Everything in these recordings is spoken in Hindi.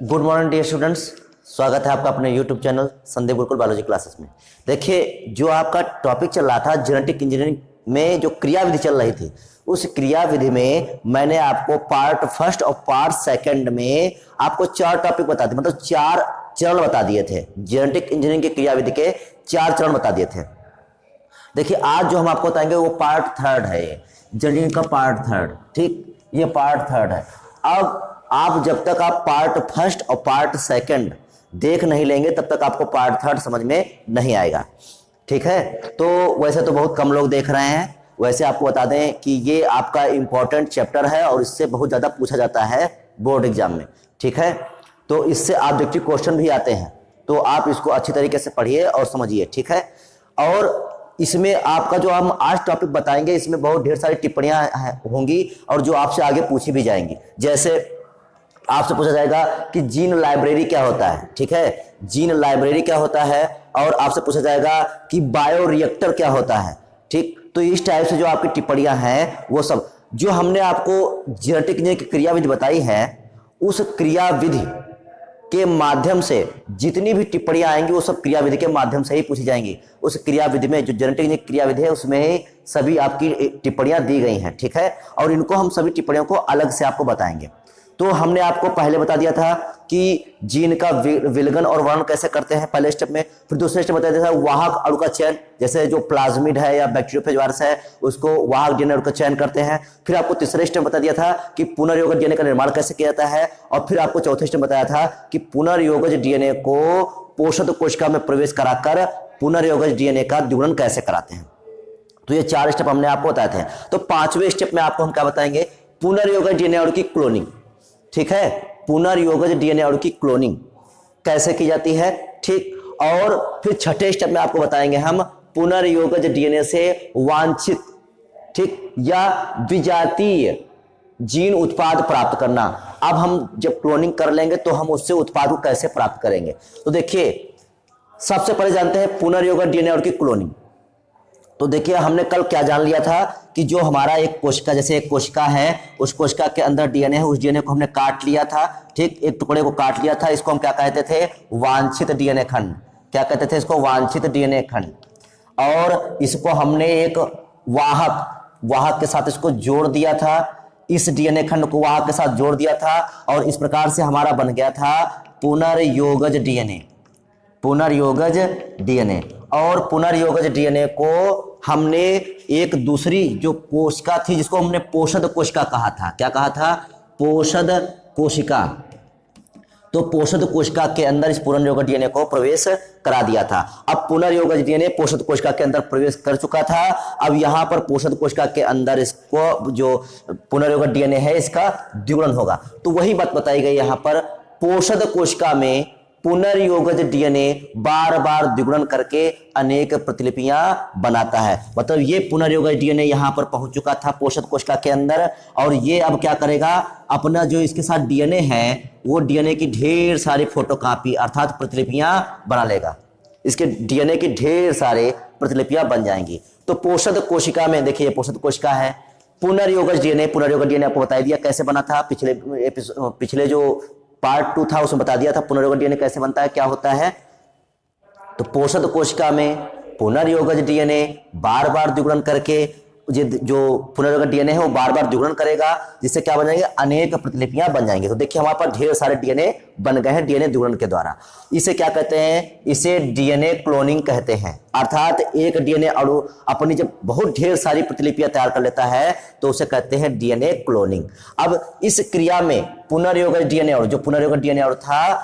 गुड मॉर्निंग डियर स्टूडेंट्स, स्वागत है आपका अपने YouTube channel Sandeep Gurukul biology classes में। देखिए, जो आपका टॉपिक चल रहा था जेनेटिक इंजीनियरिंग में, जो क्रिया विधि चल रही थी, उस क्रिया विधि में मैंने आपको पार्ट फर्स्ट और पार्ट सेकंड में आपको 4 टॉपिक बता दिए, मतलब 4 चरण बता दिए थे। जेनेटिक इंजीनियरिंग की क्रिया विधि के 4 चरण बता दिए थे। देखिए, आज जो हम आपको बताएंगे वो पार्ट थर्ड है, जेनेटिक का पार्ट थर्ड। ठीक, ये पार्ट थर्ड है। अब आप जब तक आप पार्ट फर्स्ट और पार्ट सेकंड देख नहीं लेंगे तब तक आपको पार्ट थर्ड समझ में नहीं आएगा। ठीक है, तो वैसे तो बहुत कम लोग देख रहे हैं। वैसे आपको बता दें कि ये आपका इंपॉर्टेंट चैप्टर है और इससे बहुत ज़्यादा पूछा जाता है बोर्ड एग्जाम में। ठीक है, तो इससे ऑब्जेक्टिव क्वेश्चन भी आते हैं, तो आप इसको अच्छी तरीके से पढ़िए और समझिए। ठीक है, और इसमें आपका जो हम आज टॉपिक बताएंगे, इसमें बहुत ढेर सारी टिप्पणियां होंगी और जो आपसे आगे पूछी भी जाएंगी। जैसे आपसे पूछा जाएगा कि जीन लाइब्रेरी क्या होता है। ठीक है, जीन लाइब्रेरी क्या होता है, और आपसे पूछा जाएगा कि बायोरिएक्टर क्या होता है। ठीक, तो इस टाइप से जो आपकी टिप्पणियां हैं वो सब जो हमने आपको जेनेटिक इंजीनियरिंग की क्रिया विधि बताई है, उस क्रिया विधि के माध्यम से जितनी भी टिप्पणियां आएंगी वो सब क्रिया विधि के माध्यम से ही पूछी जाएंगी। उस क्रिया विधि में जो जेनेटिक इंजीनियरिंग क्रिया विधि है उसमें ही सभी आपकी टिप्पणियां दी गई हैं। ठीक है, और इनको हम सभी टिप्पणियों को अलग से आपको बताएंगे। तो हमने आपको पहले बता दिया था कि जीन का विलगन और वर्णन कैसे करते हैं पहले स्टेप में। फिर दूसरे स्टेप बता दिया था वाहक अणु का चयन, जैसे जो प्लाज्मिड है या बैक्टीरियोफेज वायरस है उसको वाहक डीएनए का चयन करते हैं। फिर आपको तीसरे स्टेप बता दिया था कि पुनर्योगज डीएनए का निर्माण कैसे किया जाता है। और फिर आपको चौथे स्टेप बताया था कि पुनर्योगज डीएनए को पोषक कोशिका में प्रवेश कराकर पुनर्योगज डीएनए का द्विगुणन कैसे कराते हैं। तो ये 4 स्टेप हमने आपको बताए थे। तो 5वें स्टेप में आपको हम क्या बताएंगे, पुनर्योगज डीएनए अणु की क्लोनिंग। ठीक है, पुनर्योगज डीएनए अणु की क्लोनिंग कैसे की जाती है। ठीक, और फिर 6ठे स्टेप में आपको बताएंगे हम पुनर्योगज डीएनए से वांछित, ठीक, या विजातीय जीन उत्पाद प्राप्त करना। अब हम जब क्लोनिंग कर लेंगे तो हम उससे उत्पाद को कैसे प्राप्त करेंगे। तो देखिए, सबसे पहले जानते हैं पुनर्योगज डीएनए अणु की क्लोनिंग। तो देखिए, हमने कल क्या जान लिया था कि जो हमारा एक कोशिका, जैसे एक कोशिका है, उस कोशिका के अंदर डीएनए है, उस डीएनए को हमने काट लिया था। ठीक, एक टुकड़े को काट लिया था, इसको हम क्या कहते थे, वांछित डीएनए खंड। क्या कहते थे इसको, वांछित डीएनए खंड। और इसको हमने एक वाहक के साथ इसको जोड़ दिया था, इस डीएनए खंड को वाहक के साथ जोड़ दिया था, और इस प्रकार से हमारा बन गया था पुनर्योगज डीएनए। पुनर्योगज डीएनए, और पुनर्योगज डीएनए को हमने एक दूसरी जो कोशिका थी जिसको हमने पोषद कोशिका कहा था। क्या कहा था, पोषद कोशिका। तो पोषद कोशिका के अंदर इस पुनर्योगज डीएनए को प्रवेश करा दिया था। अब पुनर्योगज डीएनए पोषद कोशिका के अंदर प्रवेश कर चुका था। अब यहां पर पोषद कोशिका के अंदर इसको जो पुनर्योगज डीएनए है इसका द्विगुणन होगा। तो वही बात बताई गई यहां पर, पोषद कोशिका में पुनर्योगज डीएनए बार बार द्विगुणन करके अनेक प्रतिलिपियां बनाता है। मतलब ये पुनर्योगज डीएनए यहां पर पहुंच चुका था पोषद कोशिका के अंदर, और ये अब क्या करेगा, अपना जो इसके साथ डीएनए है वो डीएनए की ढेर सारी फोटोकॉपी अर्थात प्रतिलिपियां बना लेगा। इसके डीएनए की ढेर सारे प्रतिलिपियां बन जाएंगी। तो पोषद कोशिका में देखिए, पोषद कोशिका है, पुनर्योगज डीएनए आपको बता दिया कैसे बना था। पिछले जो पार्ट 2 था उसमें बता दिया था पुनर्योगज डीएनए कैसे बनता है, क्या होता है। तो पोषद कोशिका में पुनर्योगज डीएनए बार बार द्विगुणन करके जो पुनर्योगज डीएनए है वो बार बार द्विगुणन करेगा, जिससे क्या बन जाएंगे, अनेक प्रतिलिपियां बन जाएंगी। तो देखिए, हमारे पास ढेर सारे डीएनए बन गए हैं डीएनए द्विगुणन के द्वारा। इसे क्या कहते हैं, इसे डीएनए क्लोनिंग कहते हैं। अर्थात एक डीएनए अणु अपनी जब बहुत ढेर सारी प्रतिलिपियां तैयार कर लेता है तो उसे कहते हैं डीएनए क्लोनिंग। अब इस क्रिया में पुनर्योगज डीएनए अणु, जो पुनर्योगज डीएनए अणु था,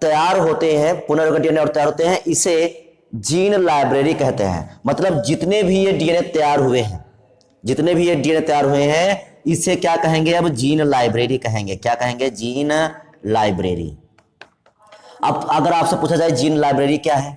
तैयार होते हैं, पुनर्योगज डीएनए अणु तैयार होते हैं, इसे जीन लाइब्रेरी कहते हैं। मतलब जितने भी ये डीएनए तैयार हुए हैं, जितने भी ये डीएनए तैयार हुए हैं, इसे क्या कहेंगे, अब जीन लाइब्रेरी कहेंगे। क्या कहेंगे, जीन लाइब्रेरी। अब अगर आपसे पूछा जाए जीन लाइब्रेरी क्या है,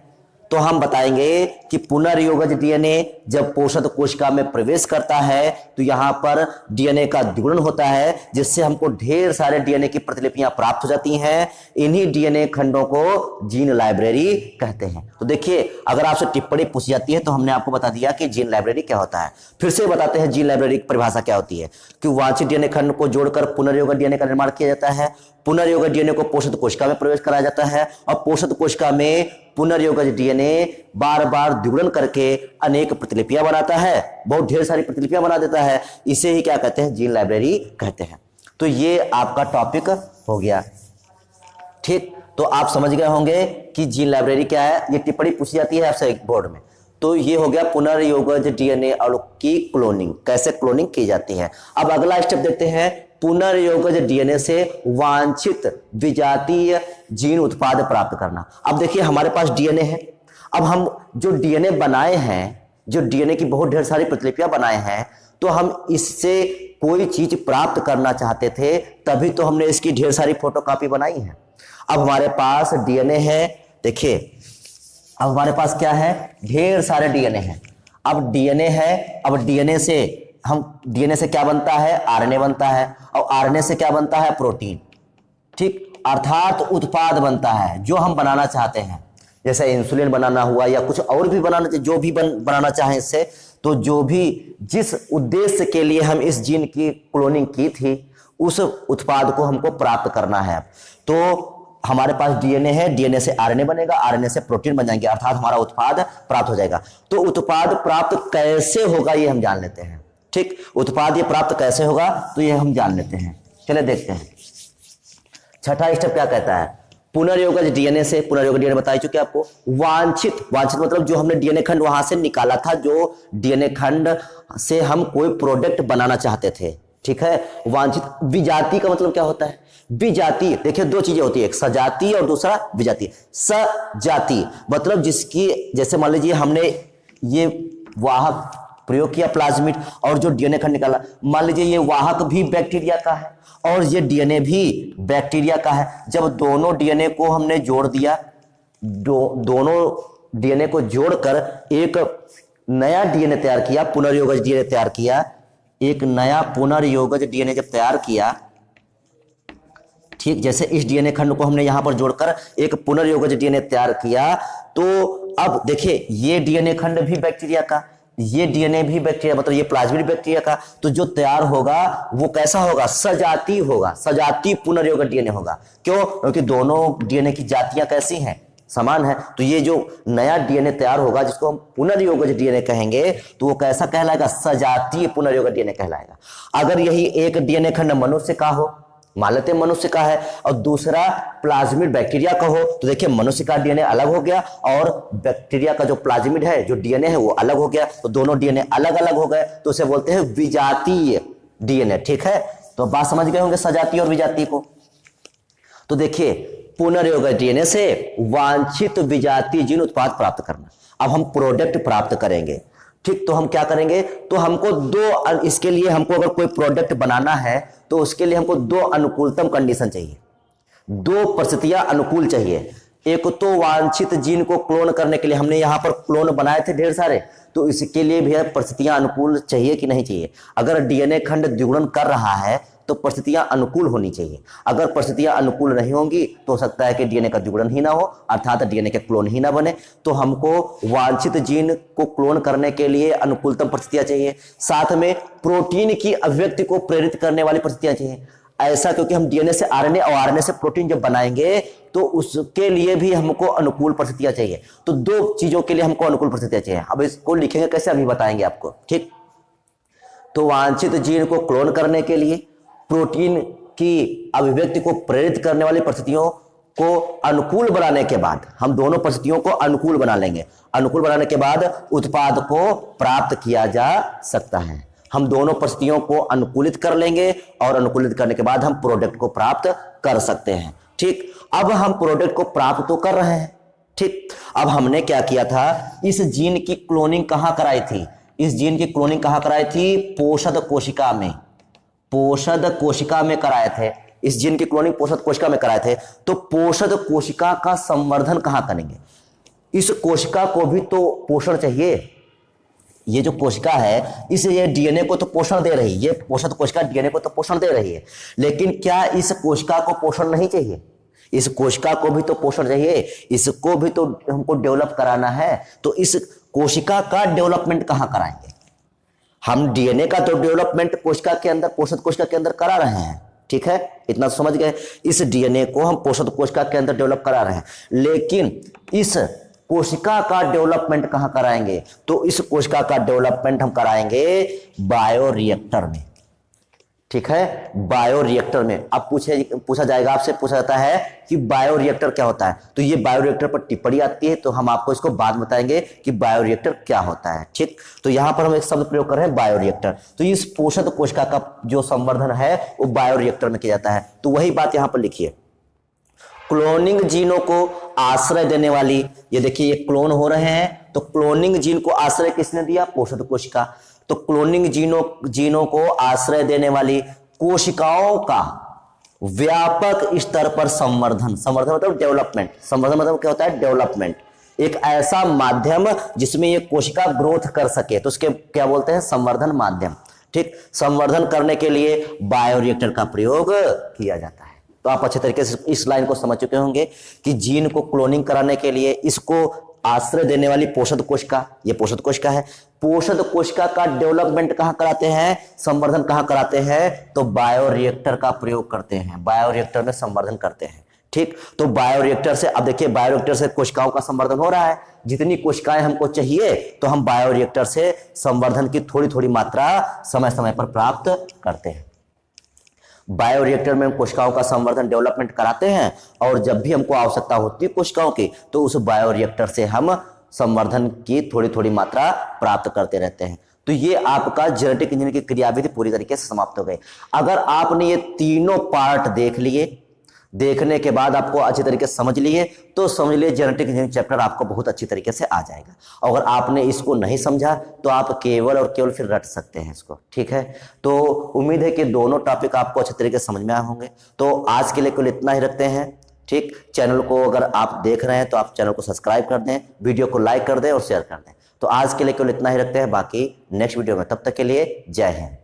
तो हम बताएंगे कि पुनर्योगज डीएनए जब पोषक कोशिका में प्रवेश करता है तो यहाँ पर डीएनए का द्विगुणन होता है, जिससे हमको ढेर सारे डीएनए की प्रतिलिपियां प्राप्त हो जाती हैं। इन्हीं डीएनए खंडों को जीन लाइब्रेरी कहते हैं। तो देखिए, अगर आपसे टिप्पणी पूछी जाती है तो हमने आपको बता दिया कि जीन लाइब्रेरी क्या होता है। फिर से बताते हैं जीन लाइब्रेरी की परिभाषा क्या होती है कि वांछित डीएनए खंड को जोड़कर पुनर्योगज डीएनए का निर्माण किया जाता है। पुनर्योगज डीएनए को पोषक कोशिका में प्रवेश कराया जाता है और पोषक कोशिका में पुनर्योगज डीएनए बार बार द्विगुणन करके अनेक प्रतिलिपियां बनाता है, बहुत ढेर सारी प्रतिलिपियां बना देता है। इसे ही क्या कहते हैं? जीन लाइब्रेरी कहते हैं। तो ये आपका टॉपिक हो गया। ठीक, तो आप समझ गए होंगे कि जीन लाइब्रेरी क्या है। ये टिप्पणी पूछी जाती है आपसे बोर्ड में। तो ये हो गया पुनर्योगज डीएनए अणु की क्लोनिंग, कैसे क्लोनिंग की जाती है। अब अगला स्टेप देखते हैं, पुनर्योगज डीएनए से वांछित विजातीय जीन उत्पाद प्राप्त करना। अब देखिए, हमारे पास डीएनए है। अब हम जो डीएनए बनाए हैं, जो डीएनए की बहुत ढेर सारी प्रतिलिपियां बनाए हैं, तो हम इससे कोई चीज प्राप्त करना चाहते थे, तभी तो हमने इसकी ढेर सारी फोटोकॉपी बनाई है। अब हमारे पास डीएनए है। देखिए, अब हमारे पास क्या है? ढेर सारे डीएनए हैं। अब डीएनए है, अब डीएनए से क्या बनता है? आरएनए बनता है, और आरएनए से क्या बनता है? प्रोटीन। ठीक, अर्थात उत्पाद बनता है जो हम बनाना चाहते हैं। जैसे इंसुलिन बनाना हुआ या कुछ और भी बनाना, जो भी बनाना चाहें इससे, तो जो भी जिस उद्देश्य के लिए हम इस जीन की क्लोनिंग की थी, उस उत्पाद को हमको प्राप्त करना है। तो हमारे पास डीएनए है, डीएनए से आरएनए बनेगा, आरएनए से प्रोटीन बन जाएंगे, अर्थात हमारा उत्पाद प्राप्त हो जाएगा। तो उत्पाद प्राप्त कैसे होगा ये हम जान लेते हैं। ठीक, उत्पाद ये प्राप्त कैसे होगा तो ये हम जान लेते हैं। चलिए देखते हैं। छठा स्टेप क्या कहता है? पुनर्योगज डीएनए से, पुनर्योगज डीएनए बता चुके आपको। वांछित मतलब जो हमने डीएनए खंड वहां से निकाला था, जो डीएनए खंड से हम कोई प्रोडक्ट बनाना चाहते थे। ठीक है, वांछित। विजाति का मतलब क्या होता है? विजाति, देखिए दो चीजें होती है, एक सजातीय और दूसरा विजातीय। सजातीय मतलब जिसकी, जैसे मान लीजिए हमने ये वाहक प्रयोग किया प्लाज्मिड, और जो डीएनए खंड निकाला, मान लीजिए ये वाहक भी बैक्टीरिया का है और ये डीएनए भी बैक्टीरिया का है। जब दोनों डीएनए को हमने जोड़ दिया, दोनों डीएनए को जोड़कर एक नया डीएनए तैयार किया, पुनर्योगज डीएनए तैयार किया। एक नया पुनर्योगज डीएनए जब तैयार किया, ठीक, जैसे इस डीएनए खंड को हमने यहां पर जोड़कर एक पुनर्योगज डीएनए तैयार किया, तो अब देखिए ये डीएनए खंड भी बैक्टीरिया का, ये डीएनए भी बैक्टीरिया, मतलब ये प्लाज्मिड बैक्टीरिया का। तो जो तैयार होगा वो कैसा होगा? सजातीय होगा, सजातीय पुनर्योगज डीएनए होगा। क्यों? क्योंकि दोनों डीएनए की जातियां कैसी हैं? समान है। तो ये जो नया डीएनए तैयार होगा, जिसको हम पुनर्योगज डीएनए कहेंगे, तो वो कैसा कहलाएगा? सजातीय पुनर्योगज डीएनए कहलाएगा। अगर यही एक डीएनए खंड मनुष्य का हो, मान लेते हैं मनुष्य का है, और दूसरा प्लाज्मिड बैक्टीरिया का हो, तो देखिए मनुष्य का डीएनए अलग हो गया और बैक्टीरिया का जो प्लाज्मिड है, जो डीएनए है, वो अलग हो गया। तो दोनों डीएनए अलग अलग हो गए, तो उसे बोलते हैं विजातीय डीएनए। ठीक है, तो बात समझ गए होंगे सजातीय और विजातीय को। तो देखिए, पुनर्योगज डीएनए से वांछित विजातीय जीन उत्पाद प्राप्त करना। अब हम प्रोडक्ट प्राप्त करेंगे। ठीक, तो हम क्या करेंगे? तो हमको दो, इसके लिए हमको अगर कोई प्रोडक्ट बनाना है तो उसके लिए हमको दो अनुकूलतम कंडीशन चाहिए, दो परिस्थितियां अनुकूल चाहिए। एक तो वांछित जीन को क्लोन करने के लिए हमने यहां पर क्लोन बनाए थे ढेर सारे, तो इसके लिए भी परिस्थितियां अनुकूल चाहिए कि नहीं चाहिए। अगर डीएनए खंड द्विगुणन कर रहा है तो परिस्थितियां अनुकूल होनी चाहिए। अगर परिस्थितियां अनुकूल नहीं होंगी तो हो सकता है कि डीएनए का द्विगुणन ही ना हो, अर्थात डीएनए के क्लोन ही ना बने। तो हमको वांछित जीन को क्लोन करने के लिए अनुकूलतम परिस्थितियां चाहिए, साथ में प्रोटीन की अभिव्यक्ति को प्रेरित करने वाली परिस्थितियां चाहिए। ऐसा क्योंकि हम डीएनए से आरएनए और आरएनए से प्रोटीन जब बनाएंगे तो उसके लिए भी हमको अनुकूल परिस्थितियां चाहिए। तो दो चीजों के लिए हमको अनुकूल परिस्थितियां चाहिए। अब इसको लिखेंगे कैसे, अभी बताएंगे आपको। ठीक, तो वांछित जीन को क्लोन करने के लिए प्रोटीन की अभिव्यक्ति को प्रेरित करने वाली परिस्थितियों को अनुकूल बनाने के बाद, हम दोनों परिस्थितियों को अनुकूल बना लेंगे। अनुकूल बनाने के बाद उत्पाद को प्राप्त किया जा सकता है। हम दोनों परिस्थितियों को अनुकूलित कर लेंगे और अनुकूलित करने के बाद हम प्रोडक्ट को प्राप्त कर सकते हैं। ठीक, अब हम प्रोडक्ट को प्राप्त तो कर रहे हैं। ठीक, अब हमने क्या किया था? इस जीन की क्लोनिंग कहां कराई थी? इस जीन की क्लोनिंग कहां कराई थी? पोषक कोशिका में, पोषक कोशिका में कराए थे। इस जीन की क्लोनिंग पोषक कोशिका में कराए थे। तो पोषक कोशिका का संवर्धन कहां करेंगे? इस कोशिका को भी तो पोषण चाहिए। ये जो कोशिका है इस ये डीएनए को तो पोषण दे रही है, ये पोषक कोशिका डीएनए को तो पोषण दे रही है, लेकिन क्या इस कोशिका को पोषण नहीं चाहिए? इस कोशिका को भी तो पोषण चाहिए, इसको भी तो हमको डेवलप कराना है। तो इस कोशिका का डेवलपमेंट कहां कराएंगे? हम डीएनए का तो डेवलपमेंट कोशिका के अंदर, पोषक कोशिका के अंदर करा रहे हैं, ठीक है, इतना समझ गए। इस डीएनए को हम पोषक कोशिका के अंदर डेवलप करा रहे हैं, लेकिन इस कोशिका का डेवलपमेंट कहां कराएंगे? तो इस कोशिका का डेवलपमेंट हम कराएंगे बायोरिएक्टर में, ठीक है, बायोरिएक्टर में। अब पूछा जाएगा, आपसे पूछा जाता है कि बायोरिएक्टर क्या होता है, तो ये बायोरिएक्टर पर टिप्पणी आती है, तो हम आपको इसको बाद में बताएंगे कि बायोरिएक्टर क्या होता है, ठीक। तो यहां पर हम एक शब्द प्रयोग कर रहे हैं बायोरिएक्टर। तो इस पोषक कोशिका का जो संवर्धन है वो बायोरिएक्टर में किया जाता है। तो वही बात यहां पर लिखिए, क्लोनिंग जीनों को आश्रय देने वाली, ये देखिए ये क्लोन हो रहे हैं, तो क्लोनिंग जीन को आश्रय किसने दिया? पोषक कोशिका। तो क्लोनिंग जीनों को आश्रय देने वाली कोशिकाओं का व्यापक स्तर पर संवर्धन, संवर्धन मतलब डेवलपमेंट, संवर्धन मतलब क्या होता है? डेवलपमेंट। एक ऐसा माध्यम जिसमें ये कोशिका ग्रोथ कर सके, तो उसके क्या बोलते हैं? संवर्धन माध्यम, ठीक। संवर्धन करने के लिए बायोरिएक्टर का प्रयोग किया जाता है। तो आप अच्छे तरीके से इस लाइन को समझ चुके होंगे कि जीन को क्लोनिंग कराने के लिए इसको आश्रय देने वाली पोषक कोशिका, ये पोषक कोशिका है, पोषक कोशिका का डेवलपमेंट कहां कराते हैं? संवर्धन कहां कराते हैं? तो बायोरिएक्टर का प्रयोग करते हैं, बायोरिएक्टर में संवर्धन करते हैं, ठीक। तो बायोरिएक्टर से, अब देखिए बायोरिएक्टर से कोशिकाओं का संवर्धन हो रहा है, जितनी कोशिकाएं हमको चाहिए तो हम बायोरिएक्टर से संवर्धन की थोड़ी थोड़ी मात्रा समय समय पर प्राप्त करते हैं। बायोरिएक्टर में हम कोशिकाओं का संवर्धन, डेवलपमेंट कराते हैं, और जब भी हमको आवश्यकता होती है कोशिकाओं की, तो उस बायोरिएक्टर से हम संवर्धन की थोड़ी थोड़ी मात्रा प्राप्त करते रहते हैं। तो ये आपका जेनेटिक इंजीनियरिंग की क्रियाविधि पूरी तरीके से समाप्त हो गई। अगर आपने ये तीनों पार्ट देख लिए, देखने के बाद आपको अच्छी तरीके से समझ लिए, तो समझ लिए जेनेटिक इंजीनियरिंग चैप्टर आपको बहुत अच्छी तरीके से आ जाएगा। अगर आपने इसको नहीं समझा तो आप केवल और केवल फिर रट सकते हैं इसको, ठीक है। तो उम्मीद है कि दोनों टॉपिक आपको अच्छे तरीके से समझ में आए होंगे। तो आज के लिए केवल इतना ही रखते हैं, ठीक। चैनल को अगर आप देख रहे हैं तो आप चैनल को सब्सक्राइब कर दें, वीडियो को लाइक कर दें और शेयर कर दें। तो आज के लिए केवल इतना ही रखते हैं, बाकी नेक्स्ट वीडियो में, तब तक के लिए जय हिंद।